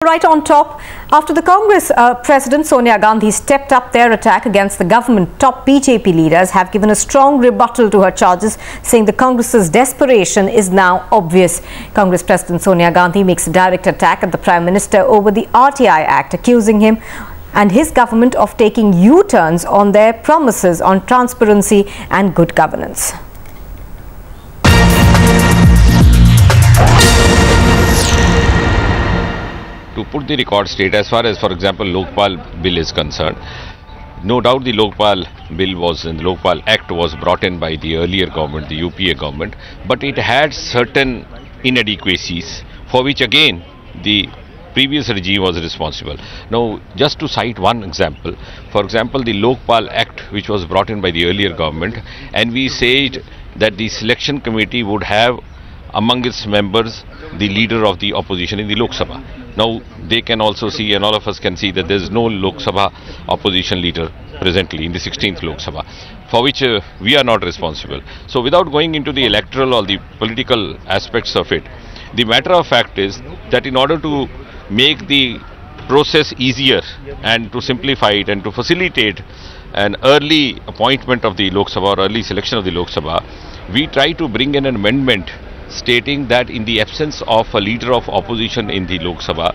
Right on top, after the Congress President Sonia Gandhi stepped up their attack against the government, top BJP leaders have given a strong rebuttal to her charges, saying the Congress's desperation is now obvious. Congress President Sonia Gandhi makes a direct attack at the Prime Minister over the RTI Act, accusing him and his government of taking U-turns on their promises on transparency and good governance. To put the record straight, as far as, for example, Lokpal bill is concerned, no doubt the Lokpal Act was brought in by the earlier government, the UPA government, but it had certain inadequacies for which again the previous regime was responsible. Now, just to cite one example, for example, the Lokpal Act which was brought in by the earlier government, and we said that the selection committee would have among its members the leader of the opposition in the Lok Sabha. Now they can also see, and all of us can see, that there is no Lok Sabha opposition leader presently in the 16th Lok Sabha, for which we are not responsible. So without going into the electoral or the political aspects of it, the matter of fact is that in order to make the process easier and to simplify it and to facilitate an early appointment of the Lok Sabha or early selection of the Lok Sabha, we try to bring in an amendment stating that in the absence of a leader of opposition in the Lok Sabha,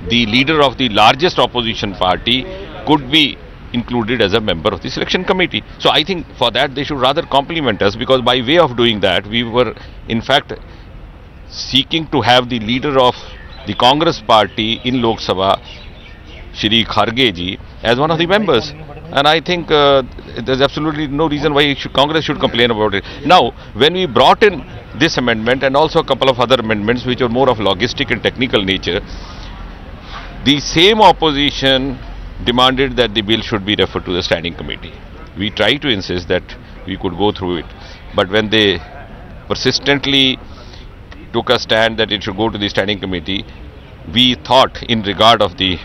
the leader of the largest opposition party could be included as a member of the selection committee. So I think for that they should rather compliment us, because by way of doing that we were in fact seeking to have the leader of the Congress party in Lok Sabha, Shri Kharge ji, as one of the members. And I think there's absolutely no reason why Congress should complain about it. Now, when we brought in this amendment and also a couple of other amendments which are more of logistic and technical nature, the same opposition demanded that the bill should be referred to the standing committee. We tried to insist that we could go through it, but when they persistently took a stand that it should go to the standing committee, we thought, in regard of the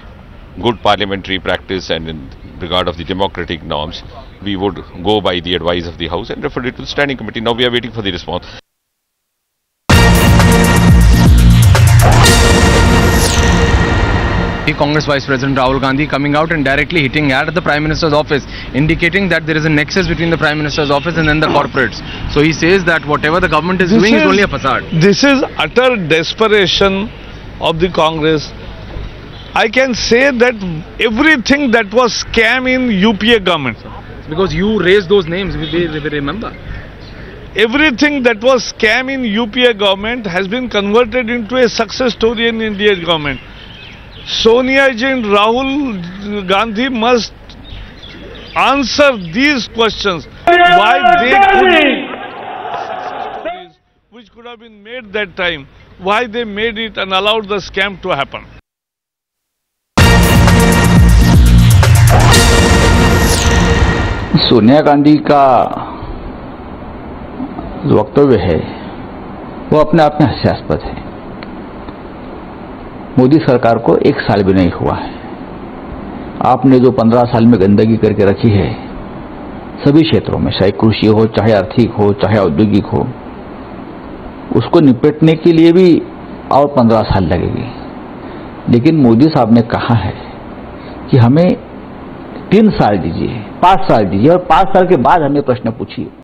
good parliamentary practice and in regard of the democratic norms, we would go by the advice of the House and refer it to the standing committee. Now we are waiting for the response. Congress Vice President Rahul Gandhi coming out and directly hitting at the Prime Minister's office, indicating that there is a nexus between the Prime Minister's office and then the corporates. So he says that whatever the government is doing is only a facade. This is utter desperation of the Congress. I can say that everything that was scam in UPA government. Because you raised those names, we remember. Everything that was scam in UPA government has been converted into a success story in Indian government. Sonia ji and Rahul Gandhi must answer these questions. Why they could, which could have been made that time, why they made it and allowed the scam to happen. Sonia Gandhi का जो वक्तव्य है वो अपने आप में हास्यास्पद है। मोदी सरकार को 1 साल भी नहीं हुआ है। आपने जो 15 साल में गंदगी करके रखी है सभी क्षेत्रों में, चाहे कृषि हो, चाहे आर्थिक हो, चाहे औद्योगिक हो, उसको निपटने के लिए भी और 15 साल लगेगी। लेकिन मोदी साहब ने कहा है कि हमें 3 साल दीजिए, 5 साल दीजिए और 5 साल के बाद हमें प्रश्न पूछिए।